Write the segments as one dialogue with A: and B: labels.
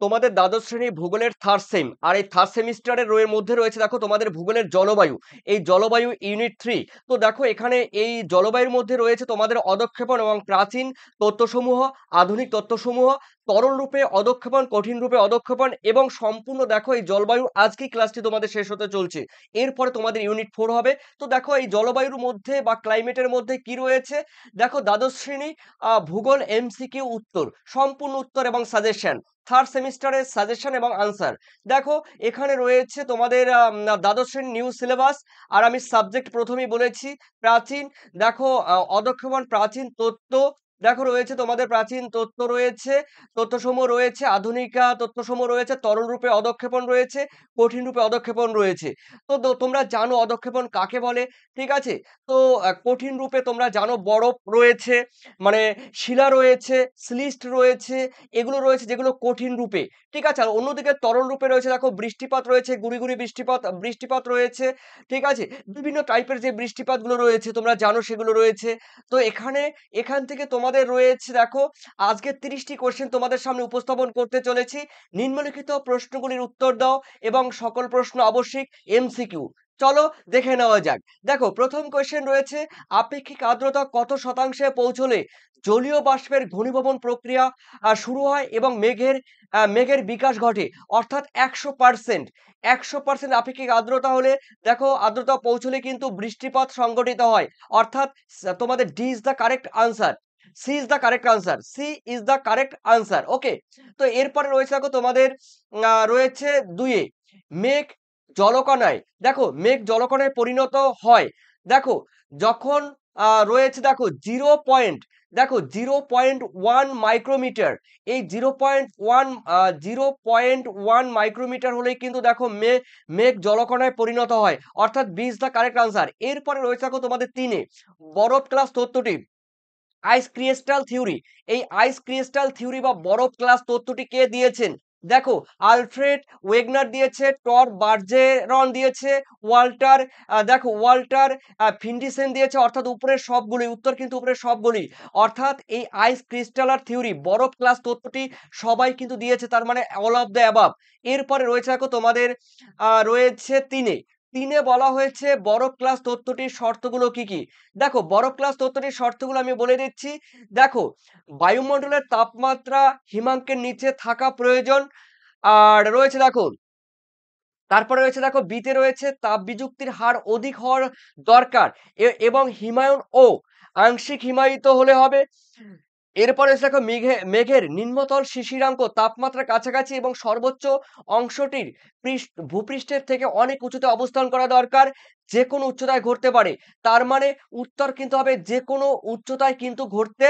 A: তোমাদের দ্বাদশ শ্রেণী ভূগোলের থার্ড সেম, আর এই থার্ড সেমিস্টারের রোয়ের মধ্যে রয়েছে দেখো তোমাদের ভূগোলের জলবায়ু, এই জলবায়ু ইউনিট 3। তো দেখো এখানে এই জলবায়ুর মধ্যে রয়েছে তোমাদের অধঃক্ষেপণ এবং প্রাচীন তত্ত্বসমূহ, আধুনিক তত্ত্বসমূহ, তরল রূপে অধঃক্ষেপণ, কঠিন রূপে অধঃক্ষেপণ এবং সম্পূর্ণ দেখো এই জলবায়ু আজকেই ক্লাসটি তোমাদের শেষ হতে চলছে। এরপরে তোমাদের ইউনিট 4 হবে। তো দেখো এই জলবায়ুর মধ্যে বা ক্লাইমেটের মধ্যে কি রয়েছে, দেখো দ্বাদশ শ্রেণী ভূগোল এমসিকিউ উত্তর, সম্পূর্ণ উত্তর এবং সাজেশন, থার্ড সেমিস্টারের সাজেশন এবং আনসার। দেখো এখানে রয়েছে তোমাদের দ্বাদশ শ্রেণীর নিউ সিলেবাস। আর আমি সাবজেক্ট প্রথমেই বলেছি প্রাচীন। দেখো অধঃক্ষেপণ, প্রাচীন তত্ত্ব, দেখো রয়েছে তোমাদের প্রাচীন তত্ত্ব রয়েছে, তথ্যসমূহ রয়েছে, আধুনিকা তথ্যসমূহ রয়েছে, তরল রূপে অধঃক্ষেপণ রয়েছে, কঠিন রূপে অধঃক্ষেপণ রয়েছে। তো তোমরা জানো অধঃক্ষেপণ কাকে বলে, ঠিক আছে। তো কঠিন রূপে তোমরা জানো বরফ রয়েছে, মানে শিলা রয়েছে, সিলিস্ট রয়েছে, এগুলো রয়েছে যেগুলো কঠিন রূপে, ঠিক আছে। আর অন্যদিকে তরল রূপে রয়েছে দেখো বৃষ্টিপাত রয়েছে, গুড়ি গুড়ি বৃষ্টিপাত বৃষ্টিপাত রয়েছে, ঠিক আছে। বিভিন্ন টাইপের যে বৃষ্টিপাতগুলো রয়েছে তোমরা জানো সেগুলো রয়েছে। তো এখান থেকে তোমাদের রয়েছে দেখো আজকে 30টি কোশ্চেন তোমাদের সামনে উপস্থাপন করতে চলেছি। নিম্নলিখিত প্রশ্নগুলির উত্তর দাও এবং সকল প্রশ্ন আবশ্যিক এমসিকিউ। চলো দেখে নেওয়া যাক। দেখো প্রথম কোশ্চেন রয়েছে, আপেক্ষিক আর্দ্রতা কত শতাংশে পৌঁছলে জলীয় বাষ্পের ঘনীভবন প্রক্রিয়া শুরু হয় এবং মেঘের বিকাশ ঘটে। অর্থাৎ 100%, 100% আপেক্ষিক আর্দ্রতা হলে দেখো আর্দ্রতা পৌঁছলে কিন্তু বৃষ্টিপাত সংঘটিত হয়। অর্থাৎ তোমাদের D is the correct answer, C is the correct answer, C is the correct answer. Okay. তো এরপরে রয়েছে দেখো তোমাদের রয়েছে দুইয়ে, মেঘ জলকণায়, দেখো মেঘ জলকণায় পরিণত হয় দেখো যখন রয়েছে দেখো 0 পয়েন্ট, দেখো 0.1 মাইক্রোমিটার, এই 0.1 মাইক্রোমিটার হলেই কিন্তু দেখো মেঘ জলকণায় পরিণত হয়। অর্থাৎ B is the correct answer. এরপরে রয়েছে দেখো তোমাদের তিনে, বরফ ক্লাস তত্ত্বটি, আইস ক্রিস্টাল থিওরি, এই আইস ক্রিস্টাল থিওরি বা বরফ ক্লাস তত্ত্বটি কে দিয়েছেন, দেখো আলফ্রেড ওয়েগনার দিয়েছে, টর বার্জেরন দিয়েছে, ওয়াল্টার দেখো ওয়াল্টার ফিন্ডিসেন দিয়েছে। অর্থাৎ উপরের সবগুলি উত্তর কিন্তু উপরের সবগুলি। অর্থাৎ এই আইস ক্রিস্টালার থিওরি বরফ ক্লাস তত্ত্বটি সবাই কিন্তু দিয়েছে, তার মানে অল অফ দ্য অ্যাবাভ। এরপরে রয়েছে দেখো তোমাদের রয়েছে তিনে, তিনে বলা হয়েছে বরফ ক্লাস তত্ত্বটির শর্তগুলো কি কি। দেখো বরফ ক্লাস তত্ত্বটির শর্তগুলো আমি বলে দিচ্ছি। দেখো বায়ুমণ্ডলের তাপমাত্রা হিমাঙ্কের নিচে থাকা প্রয়োজন। আর রয়েছে দেখো, তারপরে রয়েছে দেখো বিতে রয়েছে তাপ বিযুক্তির হার অধিক হওয়ার দরকার এবং হিমায়ন ও আংশিক হিমায়িত হলে হবে। এরপরে এসে দেখো মেঘের নিম্নতল শিশিরাঙ্ক তাপমাত্রার কাছাকাছি এবং সর্বোচ্চ অংশটির ভূপৃষ্ঠের থেকে অনেক উঁচুতে অবস্থান করা দরকার, যে কোনো উচ্চতায় ঘটতে পারে। তার মানে উত্তর কিন্তু হবে যে কোনো উচ্চতায় কিন্তু ঘটতে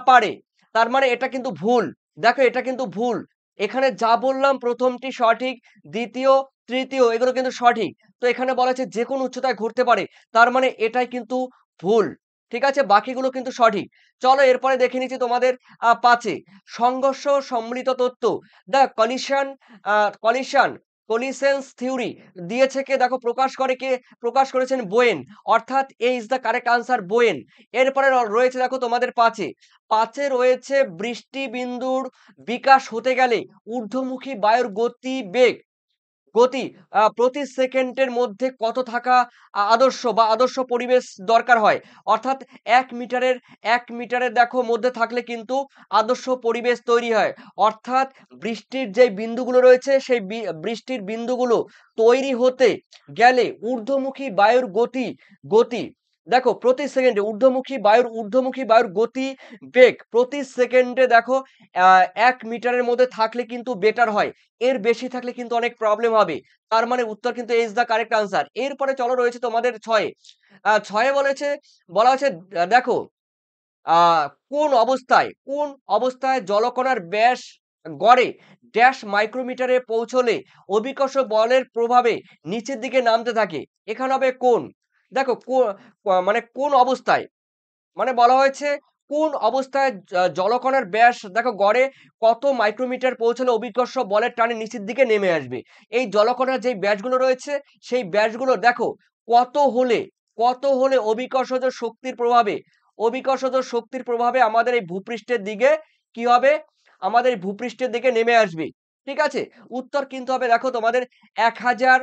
A: পারে। তার মানে এটা কিন্তু ভুল, দেখো এটা কিন্তু ভুল। এখানে যা বললাম প্রথমটি সঠিক, দ্বিতীয় তৃতীয় এগুলো কিন্তু সঠিক। তো এখানে বলা আছে যে কোনো উচ্চতায় ঘটতে পারে, তার মানে এটাই কিন্তু ভুল, ঠিক আছে। বাকিগুলো কিন্তু সঠিক। চলো এরপরে দেখে নিচ্ছি তোমাদের পাঁচে, সংঘর্ষ সম্মিলিত তত্ত্ব, দ্য কলিশন কলিসেন্স থিওরি দিয়েছে কে, দেখো প্রকাশ করেছেন বোয়েন। অর্থাৎ A is the correct answer, Bowen. এরপরে রয়েছে দেখো তোমাদের পাঁচে, পাঁচে রয়েছে বৃষ্টি বিন্দুর বিকাশ হতে গেলে ঊর্ধ্বমুখী বায়ুর গতি প্রতি সেকেন্ডের মধ্যে কত থাকা আদর্শ বা আদর্শ পরিবেশ দরকার হয়। অর্থাৎ 1 মিটারের দেখো মধ্যে থাকলে কিন্তু আদর্শ পরিবেশ তৈরি হয়। অর্থাৎ বৃষ্টির যে বিন্দুগুলো রয়েছে সেই বৃষ্টির বিন্দুগুলো তৈরি হতে গেলে ঊর্ধ্বমুখী বায়ুর গতি দেখো প্রতি সেকেন্ডে ঊর্ধ্বমুখী বায়ুর গতি বেগ প্রতি সেকেন্ডে দেখো 1 মিটারের মধ্যে থাকলে কিন্তু বেটার হয়, এর বেশি থাকলে কিন্তু অনেক প্রবলেম হবে। তার মানে উত্তর কিন্তু ইজ দ্য কারেক্ট আনসার। এরপরে চলো রয়েছে তোমাদের ছয়ে, ছয়ে বলা হয়েছে দেখো আহ কোন অবস্থায় জলকণার ব্যাস গড়ে ড্যাশ মাইক্রোমিটারে পৌঁছলে অভিকর্ষ বলের প্রভাবে নিচের দিকে নামতে থাকে। এখানে হবে কোন, দেখো মানে কোন অবস্থায়, মানে বলা হয়েছে কোন অবস্থায় জলকণার ব্যাস দেখো গড়ে কত মাইক্রোমিটার পৌঁছলে অভিকর্ষ বলের টানে নিচের দিকে নেমে আসবে। এই জলকণার যে ব্যাসগুলো রয়েছে সেই ব্যাসগুলো দেখো কত হলে অভিকর্ষজ শক্তির প্রভাবে আমাদের এই ভূপৃষ্ঠের দিকে কি হবে, আমাদের এই ভূপৃষ্ঠের দিকে নেমে আসবে, ঠিক আছে? উত্তর কিন্তু হবে দেখো তোমাদের ১০০০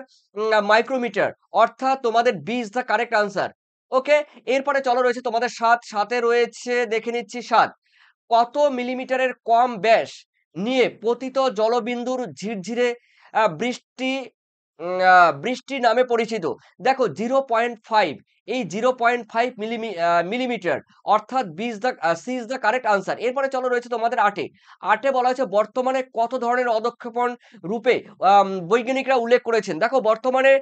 A: মাইক্রোমিটার, অর্থাৎ তোমাদের B is the correct answer. Okay? এরপরে চলো রয়েছে তোমাদের ৭, ৭ এ রয়েছে দেখে নিচ্ছি ৭। কত মিলিমিটারের কম ব্যাস নিয়ে পতিত জলবিন্দুর ঝিরঝিরে বৃষ্টি বৃষ্টি নামে পরিচিত? দেখো 0.5, এই 0.5 মিলিমিটার, অর্থাৎ C is the correct answer. এরপরে চলো রয়েছে তোমাদের ৮ এ। ৮ এ বলা হয়েছে বর্তমানে কত ধরনের অদক্ষেপণ রূপে বৈজ্ঞানিকরা উল্লেখ করেছেন? দেখো বর্তমানে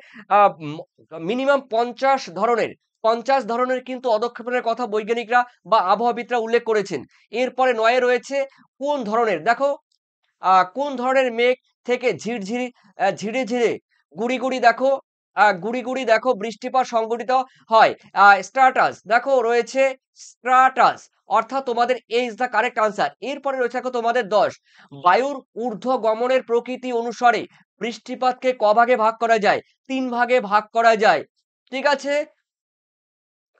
A: মিনিমাম ৫০ ধরনের কিন্তু অদক্ষেপণের কথা বৈজ্ঞানিকরা বা আবহাওয়াবিদরা উল্লেখ করেছেন। এরপরে ৯ এ রয়েছে কোন ধরনের? দেখো কোন ধরনের মেঘ থেকে ঝিরে, ঝিরে গুড়ি, গুড়ি দেখো বৃষ্টিপাত সংঘটিত হয়? স্ট্রাটাস, দেখো রয়েছে স্ট্রাটাস, অর্থাৎ তোমাদের এ ইজ দ্য কারেক্ট আনসার। এরপরে রয়েছে দেখো তোমাদের ১০, বায়ুর ঊর্ধ্বগমনের প্রকৃতি অনুসারে বৃষ্টিপাতকে ভাগে ভাগ করা যায়? ৩ ভাগে ভাগ করা যায়। ঠিক আছে?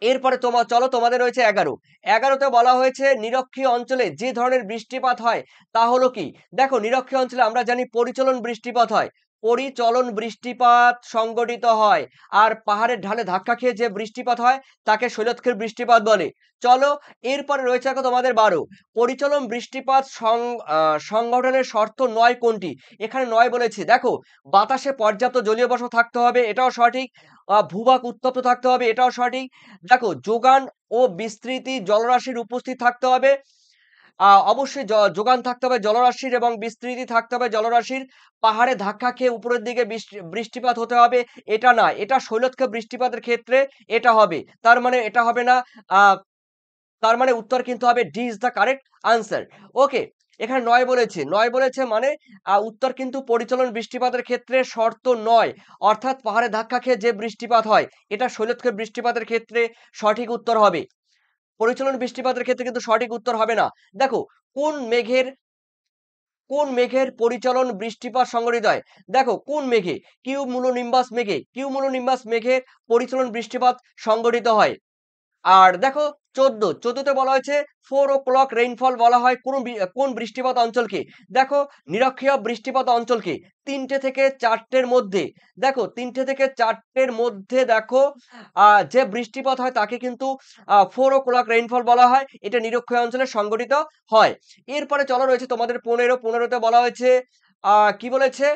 A: এরপরে চলো তোমাদের রয়েছে ১১। ১১ তে বলা হয়েছে নিরক্ষীয় অঞ্চলে যে ধরনের বৃষ্টিপাত হয় তা হলো কি? দেখো নিরক্ষীয় অঞ্চলে আমরা জানি পরিচলন বৃষ্টিপাত হয়। পরিচলন বৃষ্টিপাত সংঘটিত হয়। আর পাহাড়ের ঢালে ধাক্কা খেয়ে যে বৃষ্টিপাত হয় তাকে শৈলক্ষের বৃষ্টিপাত বলে। চলো এরপরে রয়েছে দেখো তোমাদের ১২, পরিচলন বৃষ্টিপাত সংঘটনের শর্ত ৯ কোনটি? এখানে ৯ বলেছে। দেখো বাতাসে পর্যাপ্ত জলীয় বাষ্প থাকতে হবে, এটাও সঠিক। ভূভাগ উত্তপ্ত থাকতে হবে, এটাও সঠিক। দেখো যোগান ও বিস্তৃতি জলরাশির উপস্থিত থাকতে হবে। অবশ্যই যোগান থাকতে হবে জলরাশির এবং বিস্তৃতি থাকতে হবে জলরাশির। পাহাড়ে ধাক্কা খেয়ে উপরের দিকে বৃষ্টিপাত হতে হবে, এটা না। এটা শৈলক্ষে বৃষ্টিপাতের ক্ষেত্রে এটা হবে। তার মানে এটা হবে না। আ তার মানে উত্তর কিন্তু হবে D is the correct answer. Okay? এখানে ৯ বলেছে। ৯ বলেছে মানে উত্তর কিন্তু পরিচলন বৃষ্টিপাতের ক্ষেত্রে শর্ত ৯, অর্থাৎ পাহাড়ে ধাক্কা খেয়ে যে বৃষ্টিপাত হয় এটা শৈলক্ষে বৃষ্টিপাতের ক্ষেত্রে সঠিক উত্তর হবে। পরিচলন বৃষ্টিপাতের ক্ষেত্রে কিন্তু সঠিক উত্তর হবে না। দেখো কোন মেঘের কোন মেঘের পরিচলন বৃষ্টিপাত সংঘটিত হয়? দেখো কোন মেঘে? কিউমুলোনিম্বাস মেঘের পরিচলন বৃষ্টিপাত সংঘটিত হয়। আর দেখো ১৪ তে বলা হয়েছে 4 o'clock রেইনফল বলা হয় কোন বৃষ্টিপাত অঞ্চলকে? দেখো নিরক্ষীয় বৃষ্টিপাত অঞ্চলকে। ৩টে থেকে ৪টের মধ্যে, দেখো ৩টে থেকে ৪টের মধ্যে দেখো যে বৃষ্টিপাত হয় তাকে কিন্তু 4 o'clock রেইনফল বলা হয়। এটা নিরক্ষীয় অঞ্চলে সংঘটিত হয়। এরপরে চলো রয়েছে তোমাদের ১৫। ১৫ তে বলা হয়েছে কি বলেছে?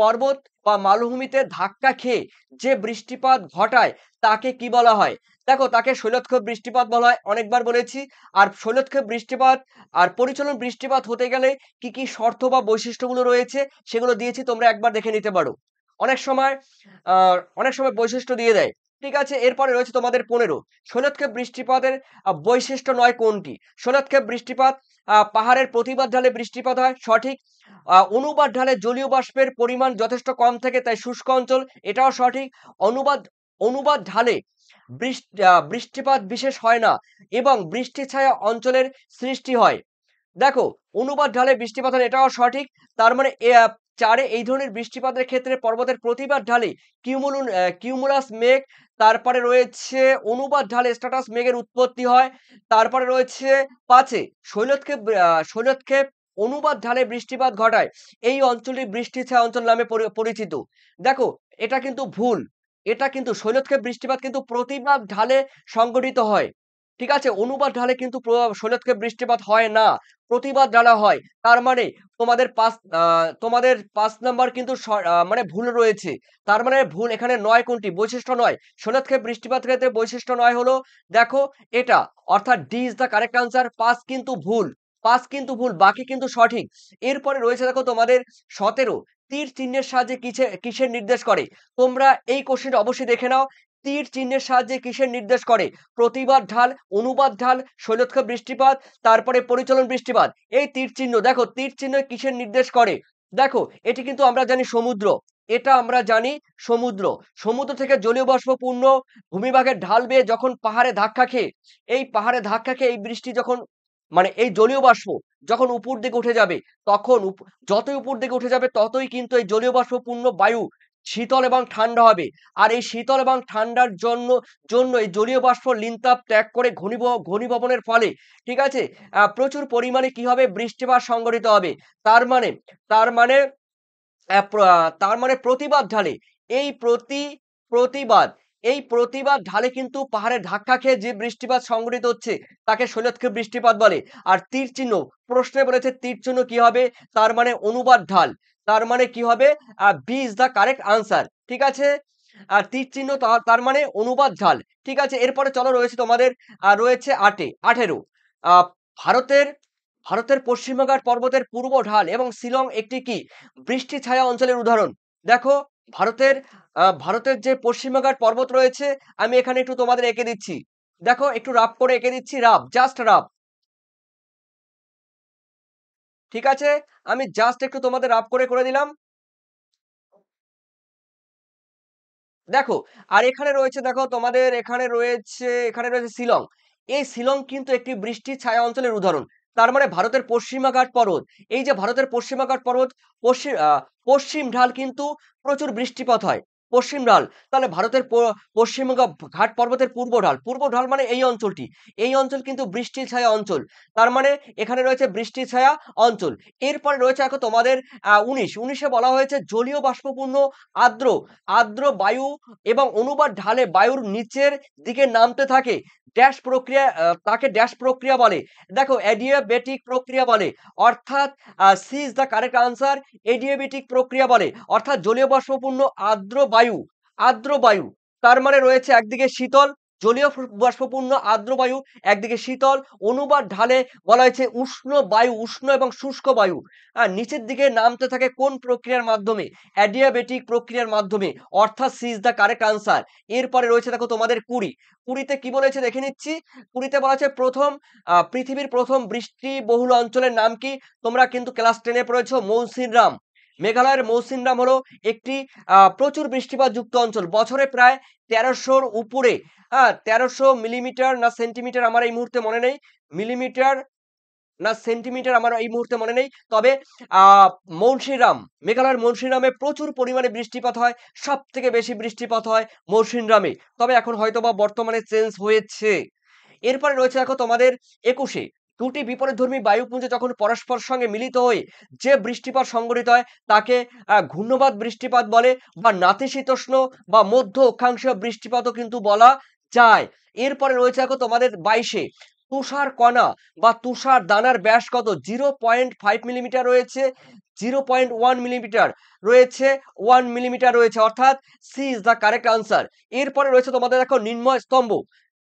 A: পর্বত বা মালভূমিতে ধাক্কা খেয়ে যে বৃষ্টিপাত ঘটায় তাকে কি বলা হয়? দেখো তাকে শৈলক্ষেপ বৃষ্টিপাত বলা হয়, অনেকবার বলেছি। আর শৈলক্ষেপ বৃষ্টিপাত আর পরিচলন বৃষ্টিপাত হতে গেলে কি, কি শর্ত বা বৈশিষ্ট্যগুলো রয়েছে সেগুলো দিয়েছি, তোমরা একবার দেখে নিতে পারো। অনেক সময় আ অনেক সময় বৈশিষ্ট্য দিয়ে দেয়। ঠিক আছে? এরপরে রয়েছে তোমাদের ১৫, শৈলক্ষেপ বৃষ্টিপাতের বৈশিষ্ট্য নয় কোনটি? শৈলক্ষেপ বৃষ্টিপাত পাহাড়ের প্রতিবাদ ঢালে বৃষ্টিপাত হয়, সঠিক। অনুবাদ ঢালে জলীয় বাষ্পের পরিমাণ যথেষ্ট কম থাকে তাই শুষ্ক অঞ্চল, এটাও সঠিক। অনুবাদ অনুবাদ ঢালে বৃষ্টিপাত বিশেষ হয় না এবং বৃষ্টি ছায়া অঞ্চলের সৃষ্টি হয়। দেখো অনুপাত ঢালে বৃষ্টিপাত হয়, এটাও সঠিক। তার মানে ৪ এ এই ধরনের বৃষ্টিপাতের ক্ষেত্রে পর্বতের প্রতিবাদ ঢালে কিউমুলাস মেঘ, তারপরে রয়েছে অনুপাত ঢালে স্ট্র্যাটাস মেঘের উৎপত্তি হয়। তারপরে রয়েছে ৫ এ শৈলক্ষেপ অনুপাত ঢালে বৃষ্টিপাত ঘটায়। এই অঞ্চলটি বৃষ্টি ছায়া অঞ্চল নামে পরিচিত। দেখো এটা কিন্তু ভুল। এটা কিন্তু শৈলক্ষেপ বৃষ্টিপাত কিন্তু প্রতিবাদ ঢালে সংঘটিত হয়। ঠিক আছে? অনুপাত ঢালে কিন্তু শৈলক্ষেপ বৃষ্টিপাত হয় না। প্রতিবাদ ঢালা হয়। তার মানে তোমাদের ৫ নাম্বার কিন্তু মানে ভুল রয়েছে। তার মানে ভুল এখানে ৯ কোনটি? বৈশিষ্ট্য ৯। শৈলক্ষেপ বৃষ্টিপাত ক্ষেত্রে বৈশিষ্ট্য ৯ হলো দেখো এটা। অর্থাৎ D is the correct answer. ৫ কিন্তু ভুল। ৫ কিন্তু ভুল। বাকি কিন্তু সঠিক। এরপরে রয়েছে দেখো তোমাদের ১৭, তীর চিহ্নের সাহায্যে কিসের নির্দেশ করে? তোমরা এই কোশ্চেনটা অবশ্যই দেখে নাও। তীর চিহ্নের সাহায্যে কিসের নির্দেশ করে? প্রতিবাদ ঢাল, অনুবাদ ঢাল, শৈলক্ষেপ বৃষ্টিপাত, তারপরে পরিচলন বৃষ্টিপাত। এই তীর চিহ্ন, দেখো তীর চিহ্ন কিসের নির্দেশ করে? দেখো এটি কিন্তু আমরা জানি সমুদ্র। এটা আমরা জানি সমুদ্র। সমুদ্র থেকে জলীয় বাষ্প পূর্ণ ভূমিভাগের ঢাল বেয়ে যখন পাহাড়ে ধাক্কা খেয়ে, এই পাহাড়ে ধাক্কা খেয়ে এই বৃষ্টি যখন মানে এই জলীয় বাষ্প যখন উপর দিকে উঠে যাবে, তখন যতই উপর দিকে উঠে যাবে ততই কিন্তু এই জলীয় বাষ্পপূর্ণ বায়ু শীতল এবং ঠান্ডা হবে। আর এই শীতল এবং ঠান্ডার জন্য এই জলীয় বাষ্প লিনতাপ ত্যাগ করে ঘনীভবনের ফলে, ঠিক আছে? প্রচুর পরিমাণে কি হবে? বৃষ্টিপাত সংঘটিত হবে। তার মানে তার মানে তার মানে প্রতিবাদ ঢালে। এই প্রতিবাদ এই প্রতিবাদ ঢালে কিন্তু পাহাড়ে ধাক্কা খেয়ে যে বৃষ্টিপাত সংঘটিত হচ্ছে তাকে শৈলক্ষে বৃষ্টিপাত বলে। আর তীর চিহ্ন, প্রশ্নে বলেছে তীর চিহ্ন কি হবে? তার মানে অনুবাদ ঢাল। তার মানে কি হবে? B is the correct answer. ঠিক আছে? আর তীর চিহ্ন তার মানে অনুবাদ ঢাল। ঠিক আছে? এরপরে চলো রয়েছে তোমাদের রয়েছে 18 আ ভারতের ভারতের পশ্চিমবঙ্গ পর্বতের পূর্ব ঢাল এবং শিলং একটি কি বৃষ্টি ছায়া অঞ্চলের উদাহরণ। দেখো ভারতের ভারতের যে পশ্চিমবঙ্গ পর্বত রয়েছে, আমি এখানে একটু তোমাদের এঁকে দিচ্ছি। দেখো একটু রাফ করে এঁকে দিচ্ছি, রাফ, জাস্ট রাফ। ঠিক আছে? আমি জাস্ট একটু তোমাদের রাফ করে দিলাম। দেখো আর এখানে রয়েছে, দেখো তোমাদের এখানে রয়েছে শিলং। এই শিলং কিন্তু একটি বৃষ্টি ছায়া অঞ্চলের উদাহরণ। তার মানে ভারতের পশ্চিমা ঘাট পর্বত, এই যে ভারতের পশ্চিমা ঘাট পর্বত, পশ্চিম ঢাল কিন্তু প্রচুর বৃষ্টিপাত হয়। পশ্চিম ঢাল, তাহলে ভারতের পশ্চিমবঙ্গ ঘাট পর্বতের পূর্ব ঢাল মানে এই অঞ্চলটি, এই অঞ্চল কিন্তু বৃষ্টি ছায়া অঞ্চল। তার মানে এখানে রয়েছে বৃষ্টি ছায়া অঞ্চল। এরপরে রয়েছে এখন তোমাদের 19 বলা হয়েছে জলীয় বাষ্পপূর্ণ আর্দ্র আর্দ্র বায়ু এবং অনুবাদ ঢালে বায়ুর নিচের দিকে নামতে থাকে ড্যাশ প্রক্রিয়া, তাকে ড্যাশ প্রক্রিয়া বলে। দেখো অ্যাডিয়াবেটিক প্রক্রিয়া বলে। অর্থাৎ C is the correct answer, adiabatic প্রক্রিয়া বলে। অর্থাৎ জলীয় বাষ্পপূর্ণ আর্দ্র বায়ু তার মানে রয়েছে একদিকে শীতল, জলীয় বাষ্পপূর্ণ আর্দ্র বায়ু একদিকে শীতল, অনুবাদ ঢালে বলা হয়েছে উষ্ণ বায়ু, উষ্ণ এবং শুষ্ক বায়ু নিচের দিকে নামতে থাকে কোন প্রক্রিয়ার মাধ্যমে? অ্যাডিয়াবেটিক প্রক্রিয়ার মাধ্যমে। অর্থাৎ C is the correct answer. এরপরে রয়েছে দেখো তোমাদের 20 কি বলেছে দেখে নিচ্ছি। 20 বলা আছে পৃথিবীর প্রথম বৃষ্টি বহুল অঞ্চলের নাম কি? তোমরা কিন্তু ক্লাস 10 পড়েছো, মৌসিনরাম। মেঘালয়ের মৌসিনরাম হলো একটি প্রচুর বৃষ্টিপাত যুক্ত অঞ্চল। বছরে প্রায় 1300-র উপরে, 1300 মিলিমিটার না সেন্টিমিটার আমার এই মুহূর্তে মনে নেই, মিলিমিটার না সেন্টিমিটার আমার এই মুহূর্তে মনে নেই। তবে আহ মৌসিনরাম, মেঘালয়ের মৌসিনরামে প্রচুর পরিমাণে বৃষ্টিপাত হয়। সব থেকে বেশি বৃষ্টিপাত হয় মৌসিনরামে। তবে এখন হয়তোবা বর্তমানে চেঞ্জ হয়েছে। এরপরে রয়েছে দেখো তোমাদের 21, দুটি বিপরীতধর্মী বায়ুপুঞ্জ যখন পরস্পর সঙ্গে মিলিত হয়ে যে বৃষ্টিপাত সংঘটিত হয় তাকে ঘূর্ণবাত বৃষ্টিপাত বলে, বা নাতিশীতোষ্ণ বা মধ্য অক্ষাংশীয় বৃষ্টিপাতও কিন্তু বলা যায়। এরপরে রয়েছে দেখো তোমাদের 22, তুষার কণা বা তুষার দানার ব্যাস কত? 0.5 মিলিমিটার রয়েছে, 0.1 মিলিমিটার রয়েছে, 1 মিলিমিটার রয়েছে। অর্থাৎ C is the correct answer. এরপরে রয়েছে তোমাদের দেখো নিম্নয় স্তম্ভ,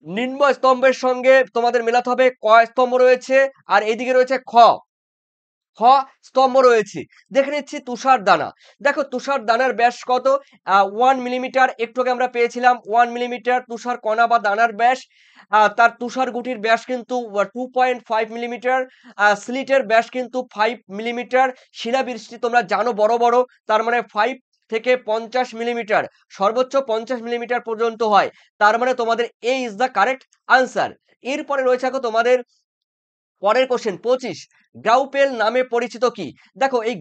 A: নিম্ন স্তম্ভের সঙ্গে তোমাদের মেলাতে হবে ক স্তম্ভ রয়েছে, আর এদিকে রয়েছে খ স্তম্ভ রয়েছে। দেখে নিচ্ছি তুষার দানা। দেখো তুষার দানার ব্যাস কত? 1 মিলিমিটার। একটু আগে আমরা পেয়েছিলাম 1 মিলিমিটার তুষার কণা বা দানার ব্যাস। তার তুষার গুটির ব্যাস কিন্তু 2.5 মিলিমিটার। স্লিটের ব্যাস কিন্তু 5 মিলিমিটার। শিলাবৃষ্টি তোমরা জানো বড় বড়, তার মানে 5 থেকে 50 মিলিমিটার, সর্বোচ্চ 50 মিলিমিটার পর্যন্ত হয়। তার মানে তোমাদের এ ইজ দ্য কারেক্ট আনসার। এরপরে রয়েছে দেখো তোমাদের পরের কোশ্চেন 25, গ্রাউপেল নামে পরিচিত কি? দেখো এই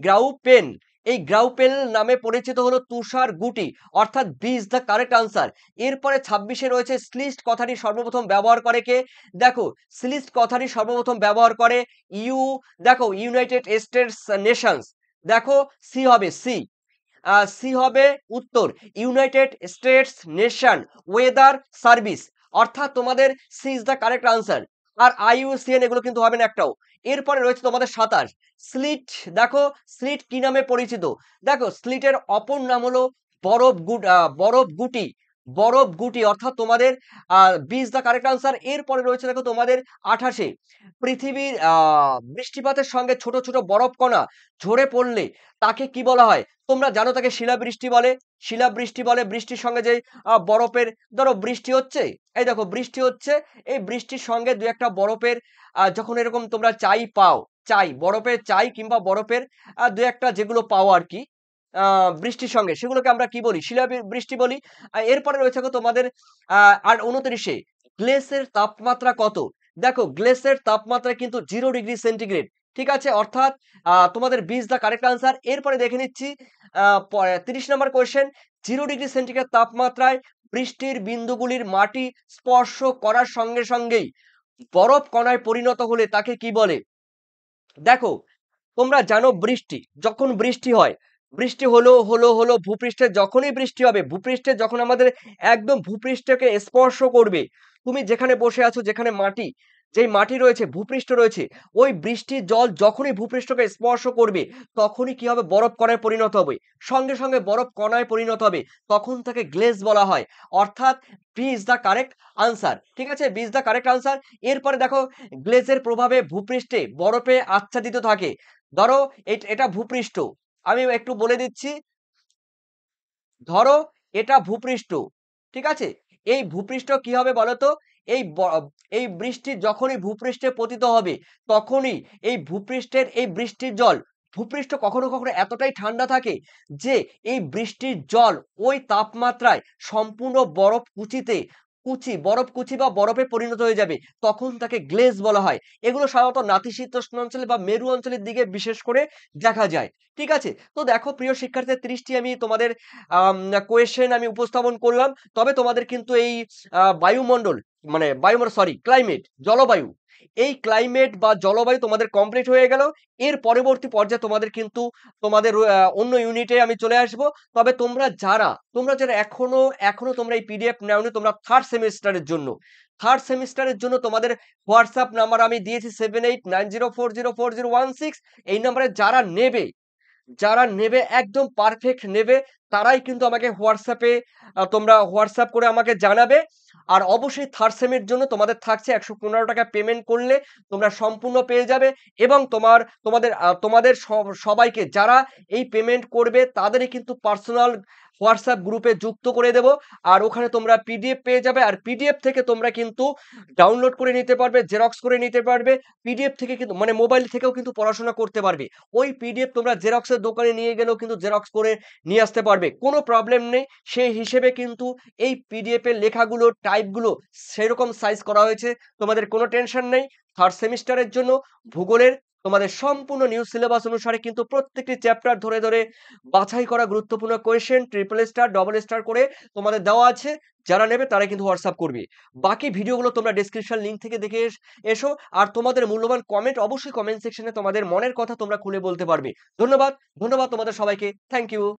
A: গ্রাউপেল নামে পরিচিত হলো তুষার গুটি। অর্থাৎ B is the correct answer. এরপরে 26 রয়েছে স্লিস্ট কথাটি সর্বপ্রথম ব্যবহার করে কে? দেখো স্লিস্ট কথাটি সর্বপ্রথম ব্যবহার করে ইউ দেখো ইউনাইটেড স্টেটস নেশনস। দেখো সি হবে সি হবে উত্তর, United States nation weather service. অর্থাৎ তোমাদের C is the correct answer. আর আইইউসিএন এগুলো কিন্তু হবে না একটাও। এরপরে রয়েছে তোমাদের 27, স্লিট। দেখো স্লিট কি নামে পরিচিত? দেখো স্লিটের অপর নাম হলো বরফ গুটি, বরফ গুটি। অর্থাৎ তোমাদের B is the correct answer. এরপরে রয়েছে দেখো তোমাদের 28, পৃথিবীর বৃষ্টিপাতের সঙ্গে ছোট ছোট বরফ কণা ঝরে পড়লে তাকে কি বলা হয়? তোমরা জানো তাকে শিলাবৃষ্টি বলে। শিলাবৃষ্টি বলে বৃষ্টির সঙ্গে যে বরফের, ধরো বৃষ্টি হচ্ছে, এই দেখো বৃষ্টি হচ্ছে, এই বৃষ্টির সঙ্গে দু একটা বরফের যখন এরকম তোমরা বরফের চাই কিংবা বরফের দু একটা যেগুলো পাও আর কি বৃষ্টির সঙ্গে, সেগুলোকে আমরা কি বলি? শিলাবৃষ্টি বলি। এরপরে রয়েছে গো তোমাদের আর 29, গ্লেসের তাপমাত্রা কত? দেখো গ্লেসের তাপমাত্রা কিন্তু 0 ডিগ্রি সেন্টিগ্রেড। ঠিক আছে? অর্থাৎ তোমাদের 20 দা কারেক্ট আনসার। এরপরে দেখে নিচ্ছি ৩০ নাম্বার কোয়েশ্চেন 0 ডিগ্রি সেন্টিগ্রেড তাপমাত্রায় বৃষ্টির বিন্দুগুলির মাটি স্পর্শ করার সঙ্গে সঙ্গেই বরফ কণায় পরিণত হলে তাকে কি বলে? দেখো, তোমরা জানো যখন বৃষ্টি হয়, বৃষ্টি হলো ভূপৃষ্ঠে যখনই বৃষ্টি হবে, ভূপৃষ্ঠে যখন আমাদের একদম ভূপৃষ্ঠকে স্পর্শ করবে, তুমি যেখানে বসে আছো, যেখানে মাটি, যেই মাটি রয়েছে, ভূপৃষ্ঠ রয়েছে, ওই বৃষ্টির জল যখনই ভূপৃষ্ঠকে স্পর্শ করবে, তখনই কি হবে? বরফ কণায় পরিণত হবে। সঙ্গে সঙ্গে বরফ কণায় পরিণত হবে। তখন তাকে গ্লেজ বলা হয়। অর্থাৎ B is the correct answer. ঠিক আছে? B is the correct answer. এরপরে দেখো, গ্লেজের প্রভাবে ভূপৃষ্ঠে বরফে আচ্ছাদিত থাকে। ধরো এটা ভূপৃষ্ঠ। আমি একটু বলে দিচ্ছি। ধরো এটা ভূপৃষ্ঠ। ঠিক আছে? এই ভূপৃষ্ঠ কি হবে বলতো? এই ব এই বৃষ্টি যখনই ভূপৃষ্ঠে পতিত হবে, তখনই এই ভূপৃষ্ঠের এই বৃষ্টির জল, ভূপৃষ্ঠ কখনো কখনো এতটাই ঠান্ডা থাকে যে এই বৃষ্টির জল ওই তাপমাত্রায় সম্পূর্ণ বরফ কুচি বা বরফে পরিণত হয়ে যাবে। তখন তাকে গ্লেজ বলা হয়। এগুলো সাধারণত নাতিশীতোষ্ণ অঞ্চলে বা মেরু অঞ্চলের দিকে বিশেষ করে দেখা যায়। ঠিক আছে? তো দেখো প্রিয় শিক্ষার্থী, ৩০ টি আমি তোমাদের কোয়েশ্চেন আমি উপস্থাপন করলাম। তবে তোমাদের কিন্তু এই বায়ুমণ্ডল, মানে সরি, জলবায়ু। এই ক্লাইমেট বা জলবায়ু তোমাদের কমপ্লিট হয়ে গেল। এর পরবর্তী পর্যায়ে তোমাদের কিন্তু তোমাদের অন্য ইউনিটে আমি চলে আসব। তবে তোমরা যারা এখনো তোমরা এই পিডিএফ নেওনি, তোমরা থার্ড সেমিস্টারের জন্য তোমাদের হোয়াটসঅ্যাপ নাম্বার আমি দিয়েছি 7890404016। এই নাম্বারে যারা নেবে একদম পারফেক্ট নেবে, তারাই কিন্তু আমাকে হোয়াটসঅ্যাপে তোমরা হোয়াটসঅ্যাপ করে আমাকে জানাবে। আর অবশ্যই থার্ড সেমের জন্য তোমাদের থাকছে 115 টাকা পেমেন্ট করলে তোমরা সম্পূর্ণ পেয়ে যাবে। এবং তোমাদের সবাইকে যারা এই পেমেন্ট করবে তাদেরই কিন্তু পার্সোনাল হোয়াটসঅ্যাপ গ্রুপে যুক্ত করে দেব। আর ওখানে তোমরা পিডিএফ পেয়ে যাবে। আর পিডিএফ থেকে তোমরা কিন্তু ডাউনলোড করে নিতে পারবে, জেরক্স করে নিতে পারবে। পিডিএফ থেকে কিন্তু মানে মোবাইল থেকেও কিন্তু পড়াশোনা করতে পারবে। ওই পিডিএফ তোমরা জেরক্সের দোকানে নিয়ে গেলেও কিন্তু জেরক্স করে নিয়ে আসতে পারবে, কোনো প্রবলেম নেই। সেই হিসেবে কিন্তু এই পিডিএফ এর লেখাগুলো, টাইপগুলো সেরকম সাইজ করা হয়েছে। তোমাদের কোনো টেনশন নেই। থার্ড সেমিস্টারের জন্য ভূগোলের তোমাদের সম্পূর্ণ নিউ সিলেবাস অনুসারে কিন্তু প্রত্যেকটি চ্যাপ্টার ধরে ধরে বাছাই করা গুরুত্বপূর্ণ question triple star, double star করে তোমাদের দেওয়া আছে। যারা নেবে তারা কিন্তু হোয়াটসঅ্যাপ করবে। বাকি ভিডিওগুলো তোমরা ডেসক্রিপশন লিংক থেকে দেখে এসো। আর তোমাদের মূল্যবান কমেন্ট অবশ্যই কমেন্ট সেকশনে তোমাদের মনের কথা তোমরা খুলে বলতে পারবে। ধন্যবাদ তোমাদের সবাইকে। Thank you.